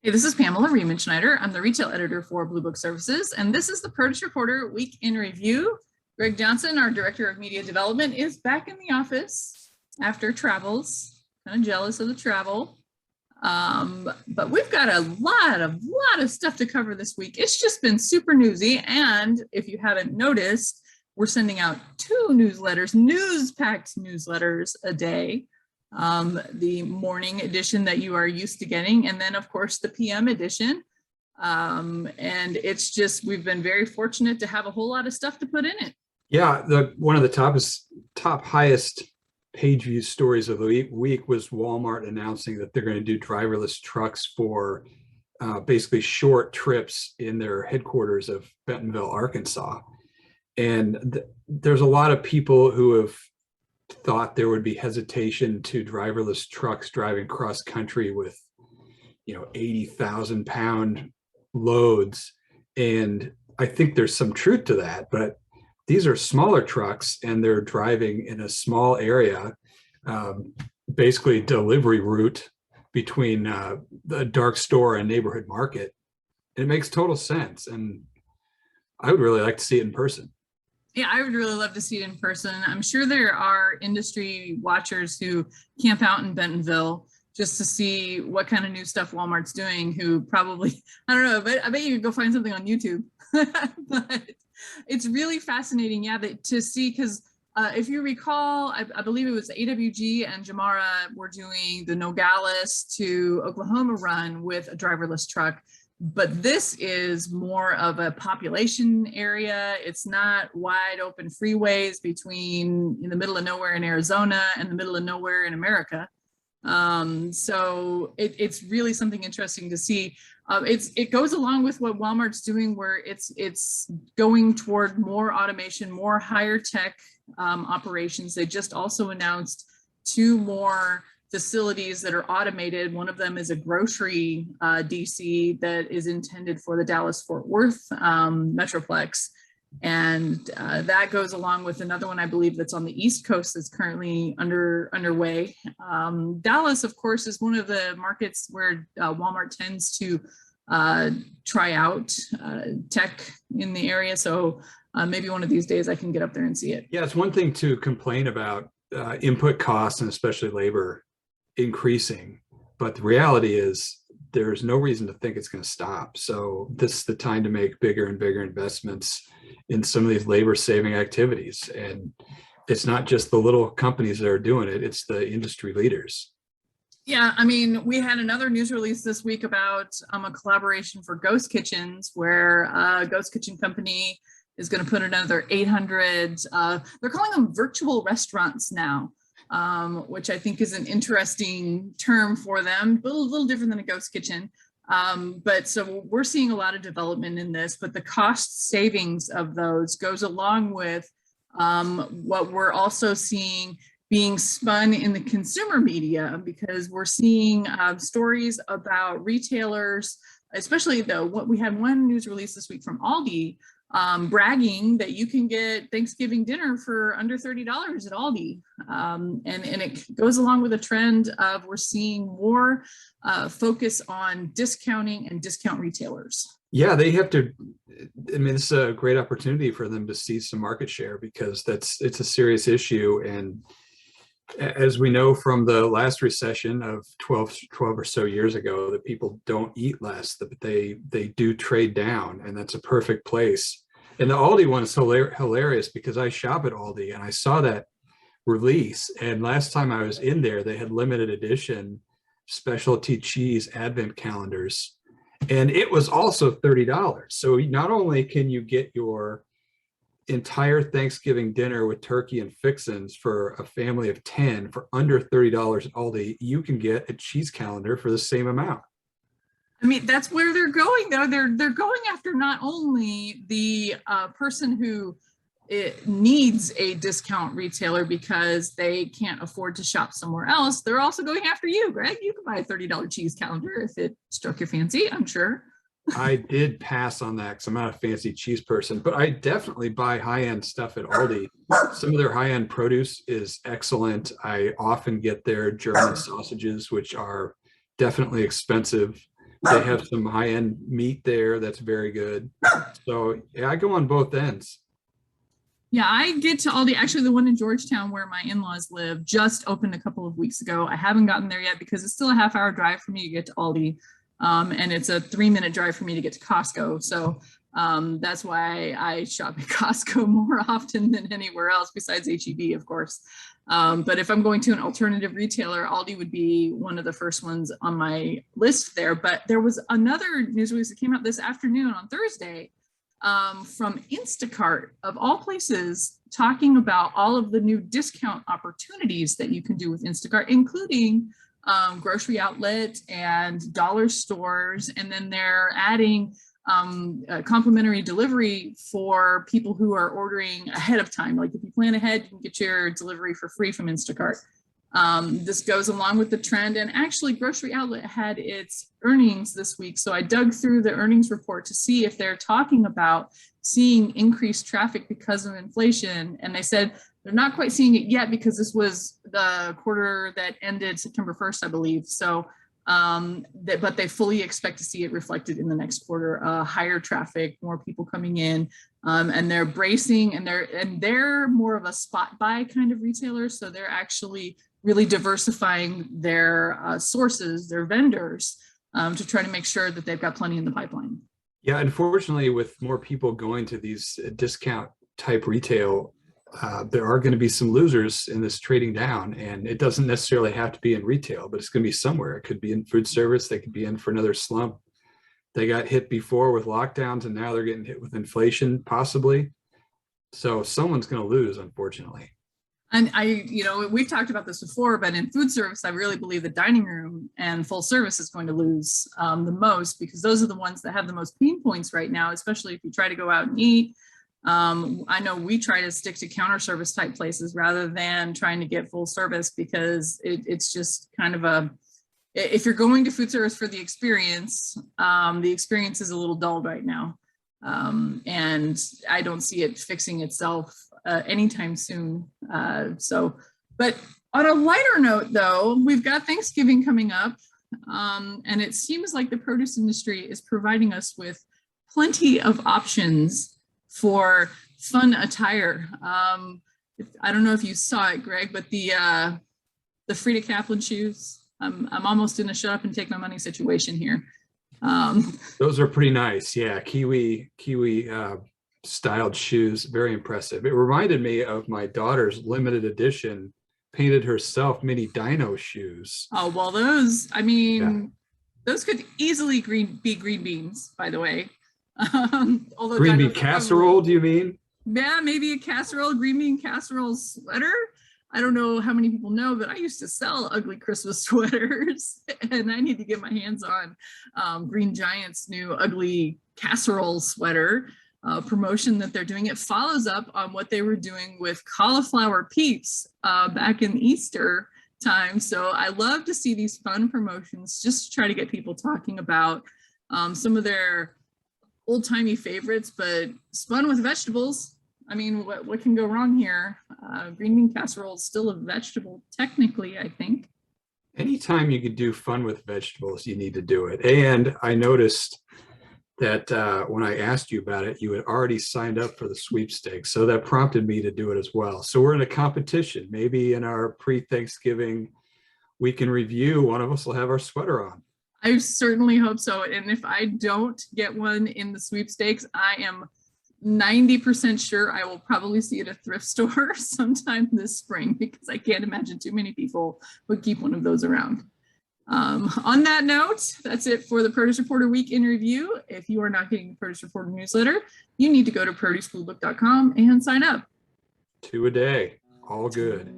Hey, this is Pamela Riemenschneider. I'm the retail editor for Blue Book Services, and this is the Produce Reporter Week in Review. Greg Johnson, our director of media development, is back in the office after travels. Kind of jealous of the travel, but we've got a lot of stuff to cover this week. It's just been super newsy, and if you haven't noticed, we're sending out two newsletters, news-packed newsletters a day. The morning edition that you are used to getting, and then of course the PM edition. And it's just, we've been very fortunate to have a whole lot of stuff to put in it. Yeah, one of the top highest page view stories of the week was Walmart announcing that they're going to do driverless trucks for basically short trips in their headquarters of Bentonville, Arkansas. And there's a lot of people who have thought there would be hesitation to driverless trucks driving cross country with 80,000 pound loads, and I think there's some truth to that, but these are smaller trucks and they're driving in a small area, basically delivery route between the dark store and neighborhood market. It makes total sense, and I would really like to see it in person. Yeah, I would really love to see it in person. I'm sure there are industry watchers who camp out in Bentonville just to see what kind of new stuff Walmart's doing, who probably, I don't know, but I bet you could go find something on YouTube. But it's really fascinating, yeah, to see, because if you recall, I believe it was AWG and Jamara were doing the Nogales to Oklahoma run with a driverless truck. But this is more of a population area. It's not wide open freeways between in the middle of nowhere in Arizona and the middle of nowhere in America. So it's really something interesting to see. It goes along with what Walmart's doing, where it's going toward more automation, more higher tech operations. They just also announced two more facilities that are automated. One of them is a grocery DC that is intended for the Dallas-Fort Worth Metroplex. And that goes along with another one, I believe, that's on the East Coast that's currently underway. Dallas, of course, is one of the markets where Walmart tends to try out tech in the area. So maybe one of these days I can get up there and see it. Yeah, it's one thing to complain about input costs and especially labor increasing, but the reality is there's no reason to think it's going to stop. So this is the time to make bigger and bigger investments in some of these labor saving activities. And it's not just the little companies that are doing it, it's the industry leaders. Yeah, I mean, we had another news release this week about a collaboration for ghost kitchens, where Ghost Kitchen Company is going to put another 800, they're calling them virtual restaurants now. Which I think is an interesting term for them, but a little different than a ghost kitchen. But so we're seeing a lot of development in this, but the cost savings of those goes along with what we're also seeing being spun in the consumer media, because we're seeing stories about retailers, especially though, what we had one news release this week from Aldi, bragging that you can get Thanksgiving dinner for under $30 at Aldi. And it goes along with a trend of we're seeing more focus on discounting and discount retailers. Yeah, they have to, I mean, it's a great opportunity for them to seize some market share, because it's a serious issue. And as we know from the last recession of 12 or so years ago, that people don't eat less, but they do trade down, and that's a perfect place. And the Aldi one is hilarious, because I shop at Aldi and I saw that release, and last time I was in there, they had limited edition specialty cheese advent calendars, and it was also $30. So not only can you get your entire Thanksgiving dinner with turkey and fixins for a family of 10 for under $30 at Aldi, you can get a cheese calendar for the same amount. I mean, that's where they're going, though. They're going after not only the person who needs a discount retailer because they can't afford to shop somewhere else. They're also going after you, Greg. You can buy a $30 cheese calendar if it struck your fancy, I'm sure. I did pass on that because I'm not a fancy cheese person, but I definitely buy high-end stuff at Aldi. Some of their high-end produce is excellent. I often get their German sausages, which are definitely expensive, They have some high-end meat there that's very good. So yeah, I go on both ends. Yeah, I get to Aldi. Actually, the one in Georgetown where my in-laws live just opened a couple of weeks ago. I haven't gotten there yet because it's still a half-hour drive for me to get to Aldi. And it's a 3-minute drive for me to get to Costco. So that's why I shop at Costco more often than anywhere else besides HEB, of course. But if I'm going to an alternative retailer, Aldi would be one of the first ones on my list there. But there was another news release that came out this afternoon on Thursday from Instacart, of all places, talking about all of the new discount opportunities that you can do with Instacart, including grocery outlet and dollar stores. And then they're adding complimentary delivery for people who are ordering ahead of time. Like if you plan ahead, you can get your delivery for free from Instacart. This goes along with the trend, and actually Grocery Outlet had its earnings this week. So I dug through the earnings report to see if they're talking about seeing increased traffic because of inflation. And they said they're not quite seeing it yet because this was the quarter that ended September 1st, I believe. So, but they fully expect to see it reflected in the next quarter, higher traffic, more people coming in, and they're bracing, and they're more of a spot buy kind of retailer. So they're actually really diversifying their sources, their vendors, to try to make sure that they've got plenty in the pipeline. Yeah, unfortunately, with more people going to these discount type retail, there are going to be some losers in this trading down, and it doesn't necessarily have to be in retail, but it's going to be somewhere. It could be in food service. They could be in for another slump. They got hit before with lockdowns, and now they're getting hit with inflation, possibly. So someone's going to lose, unfortunately. And we've talked about this before, but in food service, I really believe the dining room and full service is going to lose the most, because those are the ones that have the most pain points right now, especially if you try to go out and eat. I know we try to stick to counter service type places rather than trying to get full service, because it's just kind of if you're going to food service for the experience is a little dull right now. And I don't see it fixing itself anytime soon. But on a lighter note, though, we've got Thanksgiving coming up, and it seems like the produce industry is providing us with plenty of options for fun attire. I don't know if you saw it, Greg, but the Frida Kaplan shoes. I'm almost in a shut up and take my money situation here. Those are pretty nice. Yeah, kiwi styled shoes, very impressive. It reminded me of my daughter's limited edition painted herself mini dino shoes. Oh, well, those, I mean, yeah. Those could easily be green beans, by the way. Although green bean casserole, do you mean? Yeah, maybe a casserole, green bean casserole sweater. I don't know how many people know, but I used to sell ugly Christmas sweaters, and I need to get my hands on Green Giant's new ugly casserole sweater promotion that they're doing. It follows up on what they were doing with cauliflower peeps back in Easter time. So I love to see these fun promotions just to try to get people talking about some of their old-timey favorites, but spun with vegetables. I mean, what can go wrong here? Green bean casserole is still a vegetable, technically, I think. Anytime you could do fun with vegetables, you need to do it. And I noticed that when I asked you about it, you had already signed up for the sweepstakes. So that prompted me to do it as well. So we're in a competition. Maybe in our pre-Thanksgiving, we can review. One of us will have our sweater on. I certainly hope so. And if I don't get one in the sweepstakes, I am 90% sure I will probably see it at a thrift store sometime this spring, because I can't imagine too many people would keep one of those around. On that note, that's it for the Produce Reporter Week in Review. If you are not getting the Produce Reporter newsletter, you need to go to producebluebook.com and sign up. 2 a day, all good.